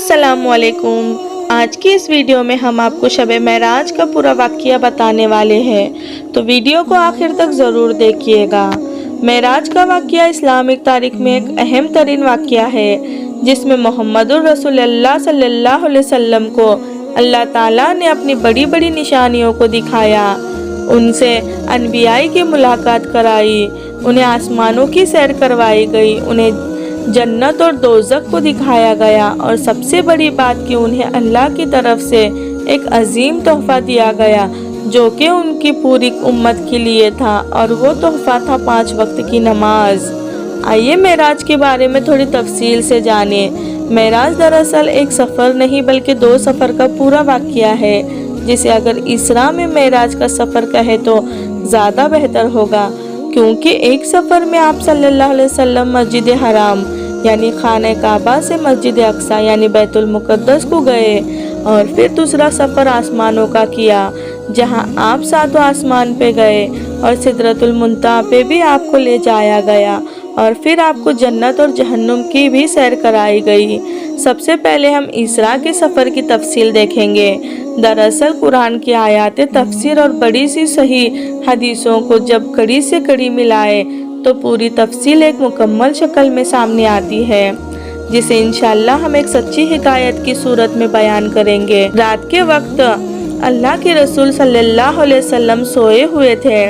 अस्सलाम वालेकुम। आज की इस वीडियो में हम आपको शब मेराज का पूरा वाक़या बताने वाले हैं, तो वीडियो को आखिर तक ज़रूर देखिएगा। मेराज का वाक़या इस्लामिक तारीख में एक अहम तरीन वाक़या है, जिसमें मोहम्मदुर रसूलुल्लाह सल्लल्लाहु अलैहि वसल्लम को अल्लाह ताला ने अपनी बड़ी बड़ी निशानियों को दिखाया, उनसे अनबियाई की मुलाकात कराई, उन्हें आसमानों की सैर करवाई गई, उन्हें जन्नत और दोज़ख को दिखाया गया और सबसे बड़ी बात कि उन्हें अल्लाह की तरफ से एक अजीम तोहफा दिया गया, जो कि उनकी पूरी उम्मत के लिए था, और वो तोहफा था 5 वक्त की नमाज। आइए मेराज के बारे में थोड़ी तफसील से जानें। मेराज दरअसल एक सफ़र नहीं बल्कि 2 सफ़र का पूरा वाक़या है, जिसे अगर इसरा में मेराज का सफ़र कहे तो ज़्यादा बेहतर होगा, क्योंकि एक सफ़र में आप सल्लल्लाहु अलैहि वसल्लम मस्जिद हराम यानी खाने काबा से मस्जिद अक्सा यानी बैतुल मुक़द्दस को गए, और फिर दूसरा सफ़र आसमानों का किया, जहां आप 7 आसमान पे गए और सिदरतुल मुंतहा पे भी आपको ले जाया गया, और फिर आपको जन्नत और जहन्नुम की भी सैर कराई गई। सबसे पहले हम इसरा के सफ़र की तफसील देखेंगे। दरअसल कुरान की आयात तफसीर और बड़ी सी सही हदीसों को जब कड़ी से कड़ी मिलाए तो पूरी तफसील एक मुकम्मल शक्ल में सामने आती है, जिसे इंशाअल्लाह हम एक सच्ची हिकायत की सूरत में बयान करेंगे। रात के वक्त अल्लाह के रसूल सल्लल्लाहु अलैहि वसल्लम सोए हुए थे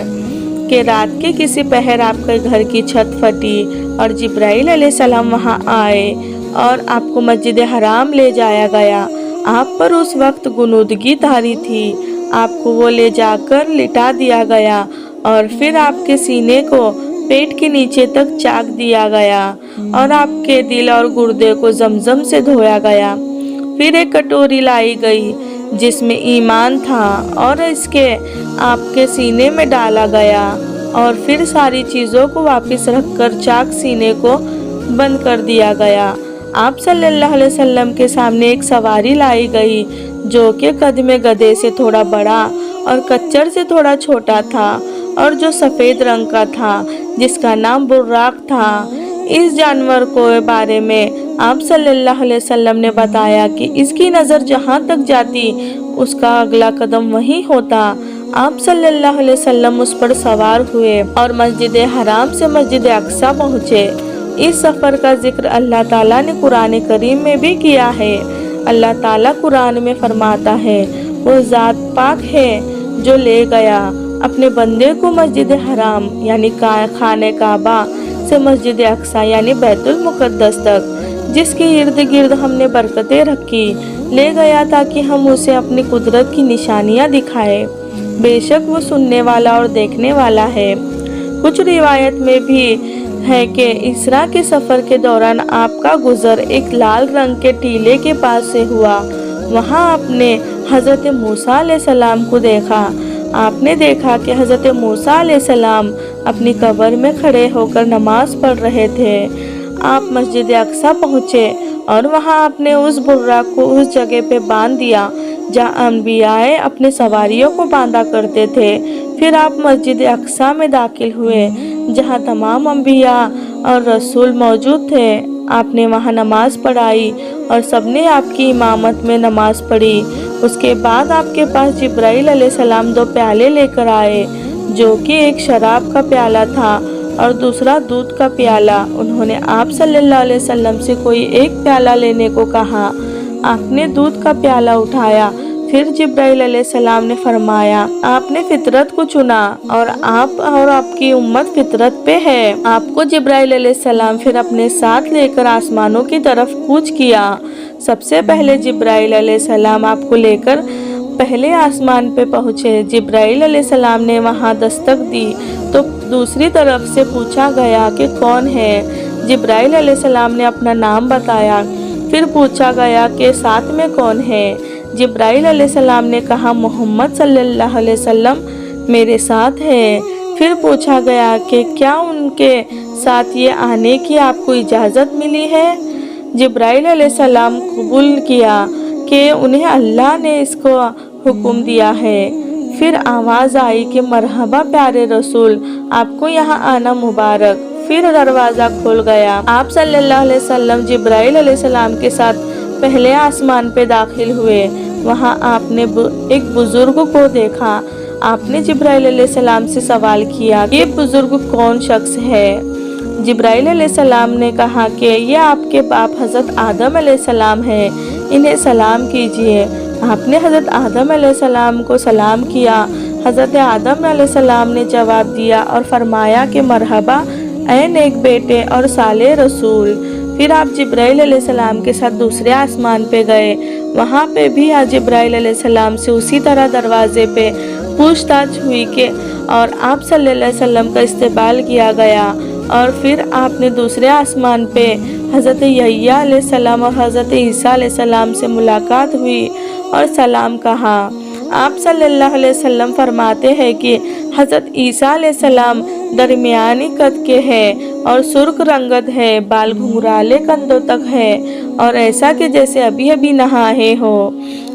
कि रात के किसी पहर आपके घर की छत फटी और जिब्राइल अलैहिस्सलाम वहां आए और आपको मस्जिद हराम ले जाया गया। आप पर उस वक्त गुनूदगी तारी थी, आपको वो ले जाकर लिटा दिया गया और फिर आपके सीने को पेट के नीचे तक चाक दिया गया और आपके दिल और गुर्दे को जमजम से धोया गया। फिर एक कटोरी लाई गई जिसमें ईमान था और इसके आपके सीने में डाला गया, और फिर सारी चीज़ों को वापस रखकर चाक सीने को बंद कर दिया गया। आप सल्लल्लाहु अलैहि वसल्लम के सामने एक सवारी लाई गई, जो कि कद में गधे से थोड़ा बड़ा और कच्चर से थोड़ा छोटा था, और जो सफ़ेद रंग का था, जिसका नाम बुर्राक था। इस जानवर के बारे में आप सल्लल्लाहु अलैहि वसल्लम ने बताया कि इसकी नज़र जहाँ तक जाती उसका अगला कदम वहीं होता। आप सल्लल्लाहु अलैहि वसल्लम उस पर सवार हुए और मस्जिद हराम से मस्जिद अक्सा पहुँचे। इस सफ़र का जिक्र अल्लाह ताला ने कुरान करीम में भी किया है। अल्लाह ताला कुरान में फरमाता है, वो ज़ात पाक है जो ले गया अपने बंदे को मस्जिद हराम यानी खाने काबा से मस्जिद अक्सा यानी बैतुल मुक़द्दस तक, जिसके इर्द गिर्द हमने बरकतें रखी, ले गया ताकि हम उसे अपनी कुदरत की निशानियां दिखाएं। बेशक वो सुनने वाला और देखने वाला है। कुछ रिवायत में भी है कि इसरा के सफ़र के दौरान आपका गुजर एक लाल रंग के टीले के पास से हुआ। वहाँ आपने हज़रत मूसा अलैहिस्सलाम को देखा। आपने देखा कि हज़रत मूसा अलैहिस्सलाम अपनी कब्र में खड़े होकर नमाज पढ़ रहे थे। आप मस्जिद अक्सा पहुँचे और वहाँ आपने उस बुर्राक को उस जगह पे बांध दिया जहाँ अम्बियाए अपने सवारियों को बांधा करते थे। फिर आप मस्जिद अक्सा में दाखिल हुए, जहाँ तमाम अम्बिया और रसूल मौजूद थे। आपने वहाँ नमाज पढ़ाई और सबने आपकी इमामत में नमाज पढ़ी। उसके बाद आपके पास जिब्राइल अलैहिस्सलाम 2 प्याले लेकर आए, जो कि एक शराब का प्याला था और दूसरा दूध का प्याला। उन्होंने आप सल्लल्लाहु अलैहि वसल्लम से कोई एक प्याला लेने को कहा। आपने दूध का प्याला उठाया। फिर जिब्राइल अलैहिस्सलाम ने फरमाया, आपने फितरत को चुना और आप और आपकी उम्मत फितरत पे है। आपको जिब्राइल अलैहिस्सलाम फिर अपने साथ लेकर आसमानों की तरफ कूच किया। सबसे पहले जिब्राइल अलैहिस्सलाम आपको लेकर पहले आसमान पे पहुँचे। जिब्राइल अलैहिस्सलाम ने वहाँ दस्तक दी तो दूसरी तरफ से पूछा गया कि कौन है। जिब्राइल अलैहिस्सलाम ने अपना नाम बताया। फिर पूछा गया कि साथ में कौन है। जिब्राइल अलैहिस्सलाम ने कहा, मोहम्मद सल्लल्लाहु अलैहि वसल्लम मेरे साथ है। फिर पूछा गया कि क्या उनके साथ ये आने की आपको इजाज़त मिली है। जिब्राइल अलैहिस्सलाम कबूल किया कि उन्हें अल्लाह ने इसको हुक्म दिया है। फिर आवाज़ आई कि मरहबा प्यारे रसूल, आपको यहाँ आना मुबारक। फिर दरवाज़ा खुल गया। आप सल्लल्लाहु अलैहि वसल्लम जिब्राइल अलैहिस्सलाम के साथ पहले आसमान पे दाखिल हुए, वहाँ आपने एक बुजुर्ग को देखा। आपने जिब्राइल अलैहिस्सलाम से सवाल किया, ये बुजुर्ग कौन शख्स है? जिब्राइल अलैहिस्सलाम ने कहा कि ये आपके बाप हज़रत आदम अलैहिस्सलाम हैं, इन्हें सलाम कीजिए। आपने हज़रत आदम अलैहिस्सलाम को सलाम किया। हज़रत आदम अलैहिस्सलाम ने जवाब दिया और फरमाया कि मरहबा ऐ नेक बेटे और साले रसूल। फिर आप जिब्राइल अलैहिस्सलाम के साथ दूसरे आसमान पे गए। वहाँ पे भी आज जिब्राइल अलैहिस्सलाम से उसी तरह दरवाजे पे पूछताछ हुई कि और आप सल्लल्लाहु अलैहि वसल्लम का इस्तकबाल किया गया। और फिर आपने दूसरे आसमान पे हज़रत यहया अलैहिस्सलाम और हज़रत ईसा अलैहिस्सलाम से मुलाकात हुई और सलाम कहा। आप सल्लल्लाहु अलैहि वसल्लम फरमाते हैं कि हज़रत ईसा अलैहिस्सलाम दरमियानी कद के हैं और सुर्ख रंगत है, बाल घुंघराले कंधों तक है और ऐसा कि जैसे अभी अभी नहाए हो।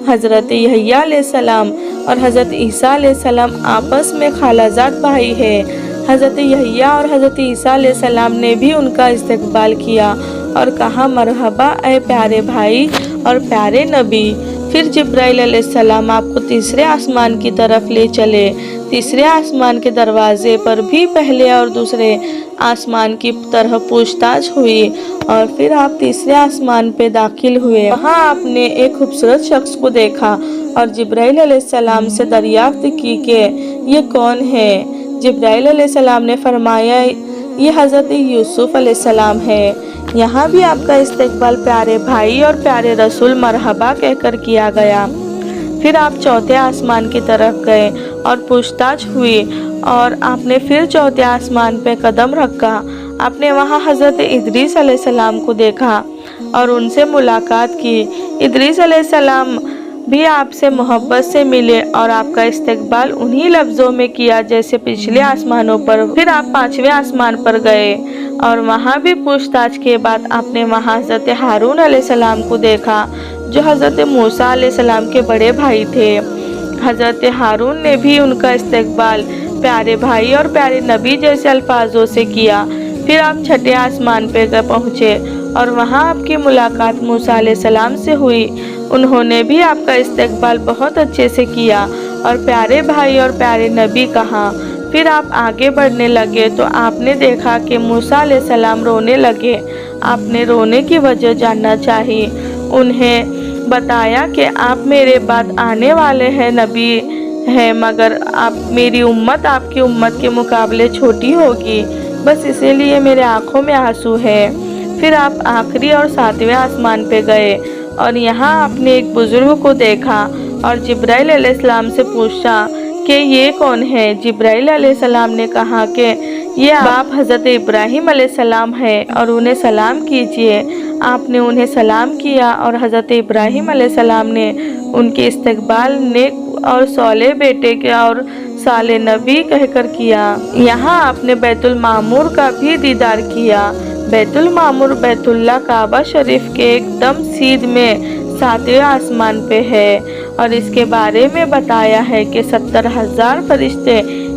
हज़रत यहया अलैहिस्सलाम और हज़रत ईसा अलैहिस्सलाम आपस में खालाजाद भाई है। हज़रत यहया और हज़रत ईसा अलैहिस्सलाम ने भी उनका इस्तकबाल किया और कहा मरहबा ऐ प्यारे भाई और प्यारे नबी। फिर जिब्राइल अलैहिस्सलाम आपको तीसरे आसमान की तरफ ले चले। तीसरे आसमान के दरवाजे पर भी पहले और दूसरे आसमान की तरह पूछताछ हुई और फिर आप तीसरे आसमान पे दाखिल हुए। वहाँ आपने एक खूबसूरत शख्स को देखा और जिब्राइल अलैहिस्सलाम से दरियाफ्त की कि ये कौन है? जिब्राइल अलैहिस्सलाम ने फरमाया ये हज़रत यूसुफ अलैहिस्सलाम है। यहाँ भी आपका इस्तकबाल प्यारे भाई और प्यारे रसूल मरहबा कहकर किया गया। फिर आप चौथे आसमान की तरफ गए और पूछताछ हुई और आपने फिर चौथे आसमान पे कदम रखा। आपने वहाँ हज़रत इदरीस अलैहिस्सलाम को देखा और उनसे मुलाकात की। इदरीस अलैहिस्सलाम भी आपसे मोहब्बत से मिले और आपका इस्तकबाल उन्हीं लफ्ज़ों में किया जैसे पिछले आसमानों पर। फिर आप पांचवें आसमान पर गए और वहाँ भी पूछताछ के बाद आपने वहाँ हज़रत हारून अलैहिस्सलाम को देखा जो हज़रत मूसा अलैहिस्सलाम के बड़े भाई थे। हज़रत हारून ने भी उनका इस्तकबाल प्यारे भाई और प्यारे नबी जैसे अल्फाजों से किया। फिर आप छठे आसमान पर पहुँचे और वहाँ आपकी मुलाकात मूसा अलैहिस्सलाम से हुई। उन्होंने भी आपका इस्तकबाल बहुत अच्छे से किया और प्यारे भाई और प्यारे नबी कहा। फिर आप आगे बढ़ने लगे तो आपने देखा कि मूसा अलैहिस्सलाम रोने लगे। आपने रोने की वजह जानना चाहिए। उन्हें बताया कि आप मेरे बाद आने वाले हैं नबी हैं, मगर आप मेरी उम्मत आपकी उम्मत के मुकाबले छोटी होगी, बस इसीलिए मेरे आँखों में आंसू है। फिर आप आखिरी और सातवें आसमान पे गए और यहाँ आपने एक बुजुर्ग को देखा और जिब्राइल अलैहिस्सलाम से पूछा कि ये कौन है? जिब्राइल अलैहिस्सलाम ने कहा कि ये आप हज़रत इब्राहीम अलैहिस्सलाम है और उन्हें सलाम कीजिए। आपने उन्हें सलाम किया और हज़रत इब्राहीम अलैहिस्सलाम ने उनके इस्तकबाल नेक और सौले बेटे के और साले नबी कहकर किया। यहाँ आपने बैतुल मामूर का भी दीदार किया। बैतुल मामूर बैतुल्ला काबा शरीफ के एकदम सीध में सातवें आसमान पे है और इसके बारे में बताया है कि 70,000 फरिश्ते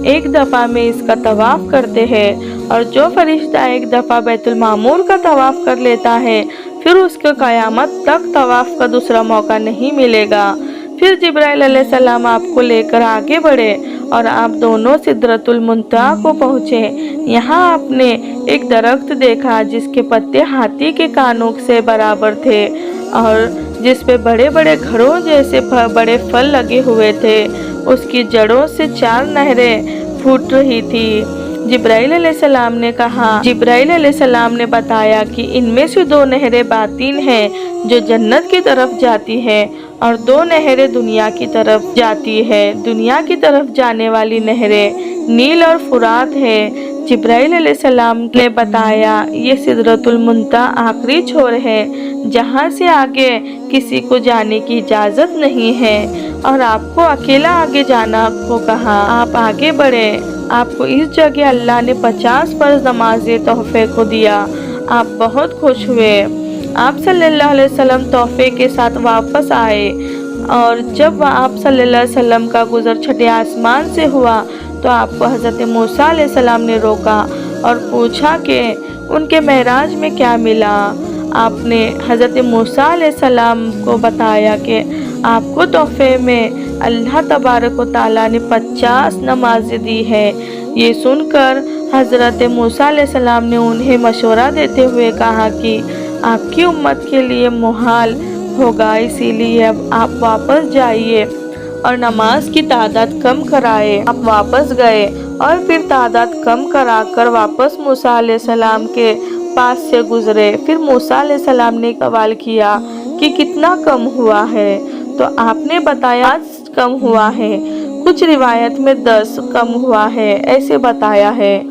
एक दफ़ा में इसका तवाफ़ करते हैं और जो फरिश्ता एक दफ़ा बैतुल मामूर का तवाफ़ कर लेता है फिर उसको क़यामत तक तवाफ़ का दूसरा मौका नहीं मिलेगा। फिर जिब्राइल अलैहिस्सलाम आपको लेकर आगे बढ़े और आप दोनों सिदरतुल मुंतहा को पहुँचे। यहाँ आपने एक दरख्त देखा जिसके पत्ते हाथी के कानों से बराबर थे और जिस पे बड़े बड़े घड़ों जैसे बड़े फल लगे हुए थे। उसकी जड़ों से 4 नहरें फूट रही थी। जिब्राइल अलैहिस्सलाम ने कहा, जिब्राइल अलैहिस्सलाम ने बताया कि इनमें से 2 नहरें बातिन हैं जो जन्नत की तरफ जाती है और 2 नहरें दुनिया की तरफ जाती है। दुनिया की तरफ जाने वाली नहरें नील और फुरात है। जिब्राइल अलैहिस्सलाम ने बताया ये सिदरतुल मुंतहा आखिरी छोर है जहाँ से आगे किसी को जाने की इजाज़त नहीं है और आपको अकेला आगे जाना को कहा। आप आगे बढ़े। आपको इस जगह अल्लाह ने 50 फर्ज नमाज़ें तोहफे को दिया। आप बहुत खुश हुए। आप सल्लल्लाहु अलैहि वसल्लम तोहफे के साथ वापस आए और जब आप सल्लल्लाहु अलैहि वसल्लम का गुज़र छठे आसमान से हुआ तो आपको हज़रत मूसा अलैहिस्सलाम ने रोका और पूछा कि उनके महराज में क्या मिला। آپ نے حضرت موسیٰ علیہ السلام کو بتایا کہ آپ کو تحفے میں اللہ تبارک و تعالیٰ نے 50 نمازیں دی ہے۔ یہ سن کر حضرت موسیٰ علیہ السلام نے انہیں مشورہ دیتے ہوئے کہا کہ آپ کی امت کے لیے محال ہوگا، اسی لیے اب آپ واپس جائیے اور نماز کی تعداد کم کرائے۔ آپ واپس گئے اور پھر تعداد کم کرا کر واپس موسیٰ علیہ السلام کے پاس سے گزرے۔ پھر موسیٰ علیہ السلام نے سوال کیا کہ کتنا کم ہوا ہے؟ تو آپ نے بتایا 5 کم ہوا ہے، کچھ روایت میں 10 کم ہوا ہے، ایسے بتایا ہے۔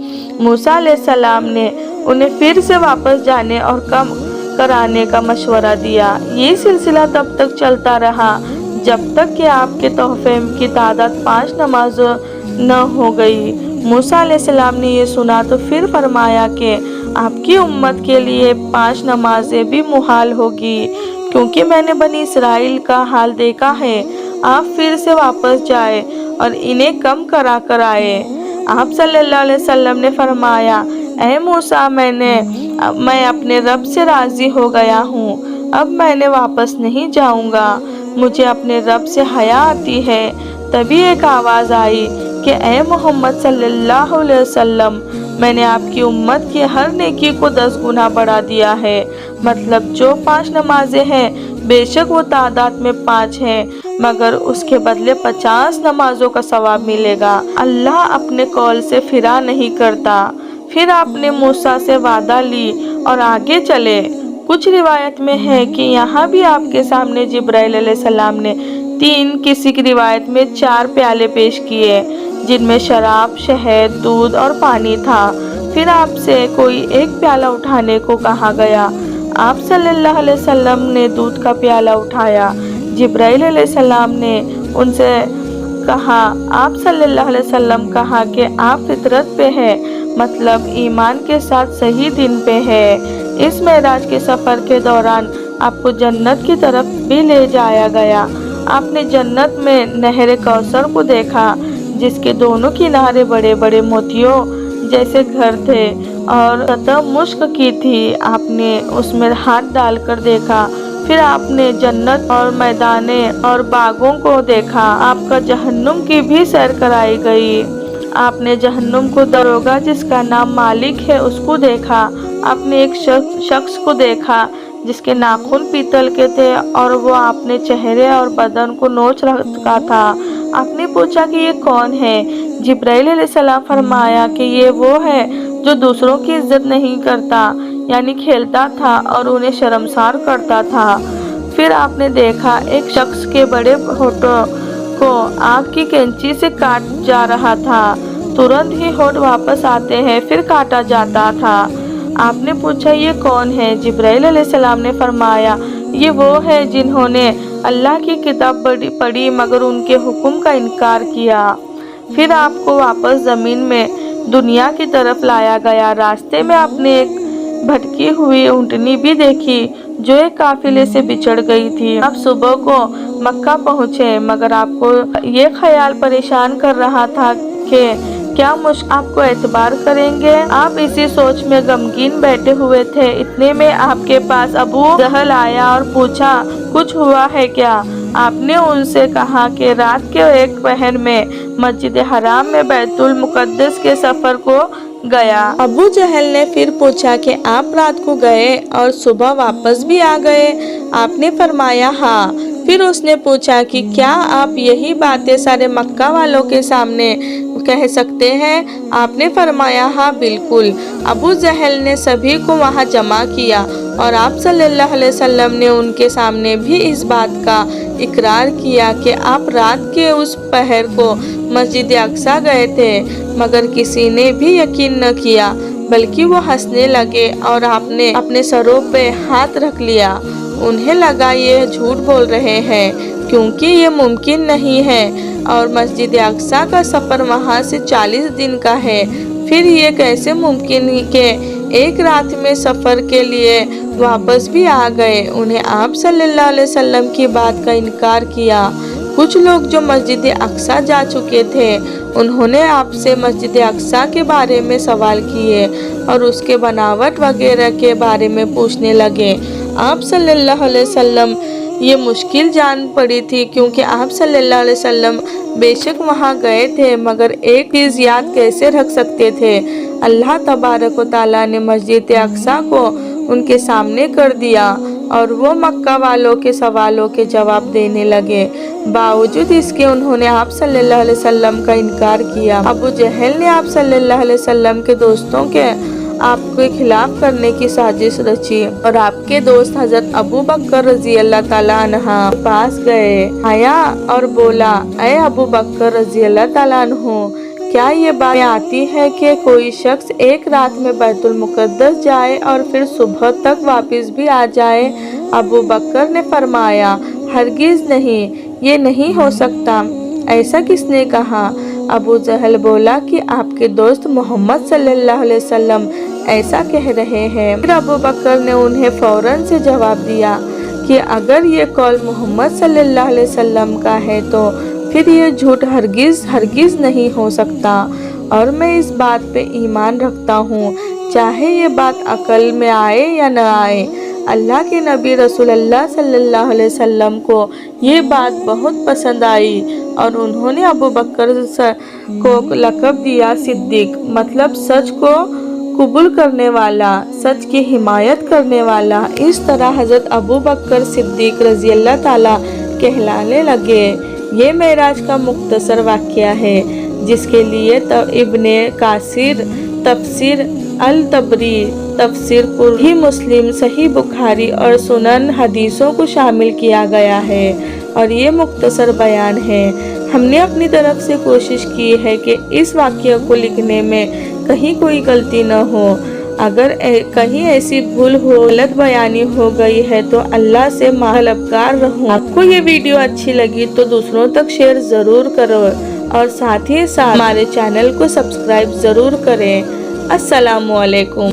موسیٰ علیہ السلام نے انہیں پھر سے واپس جانے اور کم کرانے کا مشورہ دیا۔ یہ سلسلہ تب تک چلتا رہا جب تک کہ آپ کے تحفے کی تعداد 5 نمازوں نہ ہو گئی۔ موسیٰ علیہ السلام نے یہ سنا تو پھر فرمایا کہ آپ کی امت کے لیے 5 نمازیں بھی محال ہوگی، کیونکہ میں نے بنی اسرائیل کا حال دیکھا ہے۔ آپ پھر سے واپس جائے اور انہیں کم کرا کر آئے۔ آپ صلی اللہ علیہ وسلم نے فرمایا، اے موسیٰ، میں اپنے رب سے راضی ہو گیا ہوں، اب میں واپس نہیں جاؤں گا، مجھے اپنے رب سے حیا آتی ہے۔ تبھی ایک آواز آئی کہ اے محمد صلی اللہ علیہ وسلم، میں نے آپ کی امت کی ہر نیکی کو 10 گنا بڑھا دیا ہے۔ مطلب جو 5 نمازیں ہیں، بے شک وہ تعداد میں 5 ہیں، مگر اس کے بدلے 50 نمازوں کا ثواب ملے گا۔ اللہ اپنے قول سے پھرا نہیں کرتا۔ پھر آپ نے موسیٰ سے وعدہ لی اور آگے چلے۔ کچھ روایت میں ہے کہ یہاں بھی آپ کے سامنے جبرائیل علیہ السلام نے 3، کسی کی روایت میں 4 پیالے پیش کیے، جن میں شراب، شہد، دودھ اور پانی تھا۔ پھر آپ سے کوئی ایک پیالہ اٹھانے کو کہا گیا۔ آپ صلی اللہ علیہ وسلم نے دودھ کا پیالہ اٹھایا۔ جبرائیل علیہ السلام نے ان سے کہا، آپ صلی اللہ علیہ وسلم کہا کہ آپ فطرت پہ ہے، مطلب ایمان کے ساتھ صحیح دین پہ ہے۔ اس معراج کے سفر کے دوران آپ کو جنت کی طرف بھی لے جایا گیا۔ آپ نے جنت میں نہر کوثر کو دیکھا، جس کے دونوں کنارے بڑے بڑے موتیوں جیسے گھر تھے اور سطح مشک کی تھی۔ آپ نے اس میں ہاتھ ڈال کر دیکھا۔ پھر آپ نے جنت اور میدانیں اور باغوں کو دیکھا۔ آپ کا جہنم کی بھی سیر کرائی گئی۔ آپ نے جہنم کو دروگا، جس کا نام مالک ہے، اس کو دیکھا۔ آپ نے ایک شخص کو دیکھا جس کے ناخن پیتل کے تھے اور وہ اپنے چہرے اور بدن کو نوچ رکھا تھا۔ آپ نے پوچھا کہ یہ کون ہے؟ جبرائیل علیہ السلام فرمایا کہ یہ وہ ہے جو دوسروں کی عزت نہیں کرتا، یعنی کھیلتا تھا اور انہیں شرمسار کرتا تھا۔ پھر آپ نے دیکھا ایک شخص کے بڑے ہونٹوں کو آگ کی کینچی سے کاٹ جا رہا تھا، ترنت ہی ہونٹ واپس آتے ہیں، پھر کاٹا جاتا تھا۔ آپ نے پوچھا یہ کون ہے؟ جبرائیل علیہ السلام نے فرمایا یہ وہ ہے جنہوں نے اللہ کی کتاب پڑھی مگر ان کے حکم کا انکار کیا۔ پھر آپ کو واپس زمین میں دنیا کی طرف لایا گیا۔ راستے میں آپ نے ایک بھٹکی ہوئی اونٹنی بھی دیکھی جو ایک قافلے سے بچھڑ گئی تھی۔ آپ صبح کو مکہ پہنچے، مگر آپ کو یہ خیال پریشان کر رہا تھا کہ کیا مشک آپ کو اعتبار کریں گے؟ آپ اسی سوچ میں غمگین بیٹھے ہوئے تھے، اتنے میں آپ کے پاس ابو جہل آیا اور پوچھا کچھ ہوا ہے کیا؟ آپ نے ان سے کہا کہ رات کے 1 پہر میں مسجد حرام میں بیت المقدس کے سفر کو گیا۔ ابو جہل نے پھر پوچھا کہ آپ رات کو گئے اور صبح واپس بھی آ گئے؟ آپ نے فرمایا ہاں۔ پھر اس نے پوچھا کہ کیا آپ یہی باتیں سارے مکہ والوں کے سامنے کہہ سکتے ہیں؟ آپ نے فرمایا ہاں بالکل۔ ابو جہل نے سبھی کو وہاں جمع کیا اور آپ صلی اللہ علیہ وسلم نے ان کے سامنے بھی اس بات کا اقرار کیا کہ آپ رات کے اس پہر کو مسجد اقصیٰ گئے تھے، مگر کسی نے بھی یقین نہ کیا، بلکہ وہ ہنسنے لگے اور آپ نے اپنے سروں پہ ہاتھ رکھ لیا۔ انہیں لگا یہ جھوٹ بول رہے ہیں، کیونکہ یہ ممکن نہیں ہے اور مسجد اقصیٰ کا سفر وہاں سے 40 دن کا ہے۔ پھر یہ کیسے ممکن کہ ایک رات میں سفر کے لیے واپس بھی آ گئے؟ انہیں آپ صلی اللہ علیہ وسلم کی بات کا انکار کیا कुछ लोग जो मस्जिद अक्सा जा चुके थे उन्होंने आपसे मस्जिद अक्सा के बारे में सवाल किए और उसके बनावट वगैरह के बारे में पूछने लगे। आप सल्लल्लाहु अलैहि वसल्लम ये मुश्किल जान पड़ी थी, क्योंकि आप सल्लल्लाहु अलैहि वसल्लम बेशक वहाँ गए थे मगर एक चीज़ याद कैसे रख सकते थे। अल्लाह तबारक व तआला ने मस्जिद अक्सा को उनके सामने कर दिया और वो मक्का वालों के सवालों के जवाब देने लगे। बावजूद इसके उन्होंने आप सल्लल्लाहु अलैहि वसल्लम का इनकार किया। अबू जहल ने आप सल्लल्लाहु अलैहि वसल्लम के दोस्तों के आपके खिलाफ करने की साजिश रची और आपके दोस्त हजरत अबू बकर रजी अल्लाह ताला अन्हा के पास गए, आया और बोला, ऐ अबू बकर रजी अल्लाह ताला अन्हु, क्या ये बात आती है कि कोई शख्स एक रात में बैतुल मुकद्दस जाए और फिर सुबह तक वापस भी आ जाए? अबू बकर ने फरमाया, हरगिज नहीं, ये नहीं हो सकता। ऐसा किसने कहा? अबू जहल बोला कि आपके दोस्त मोहम्मद सल्लल्लाहु अलैहि वसल्लम ऐसा कह रहे हैं। फिर अबू बकर ने उन्हें फौरन से जवाब दिया कि अगर ये कौल मोहम्मद सल्लल्लाहु अलैहि वसल्लम का है तो फिर ये झूठ हरगिज नहीं हो सकता, और मैं इस बात पे ईमान रखता हूँ, चाहे ये बात अकल में आए या न आए। अल्लाह के नबी रसूलुल्लाह सल्लल्लाहु अलैहि वसल्लम को ये बात बहुत पसंद आई और उन्होंने अबू बकर को लक़ब दिया सिद्दीक, मतलब सच को कबूल करने वाला, सच की हिमायत करने वाला। इस तरह हजरत अबू बकर सिद्दीक रजी अल्लाह ताला कहलाने लगे। ये मेराज का मुख्तसर वाक़या है जिसके लिए इब्ने कासिर तफसीर अल तबरी तफसीर ही मुस्लिम सही बुखारी और सुनन हदीसों को शामिल किया गया है और ये मुख्तसर बयान है। हमने अपनी तरफ से कोशिश की है कि इस वाक़या को लिखने में कहीं कोई गलती न हो। अगर कहीं ऐसी भूल हो, गलत बयानी हो गई है तो अल्लाह से तलबगार रहूं। आपको ये वीडियो अच्छी लगी तो दूसरों तक शेयर ज़रूर करो और साथ ही साथ हमारे चैनल को सब्सक्राइब ज़रूर करें। अस्सलामु अलैकुम।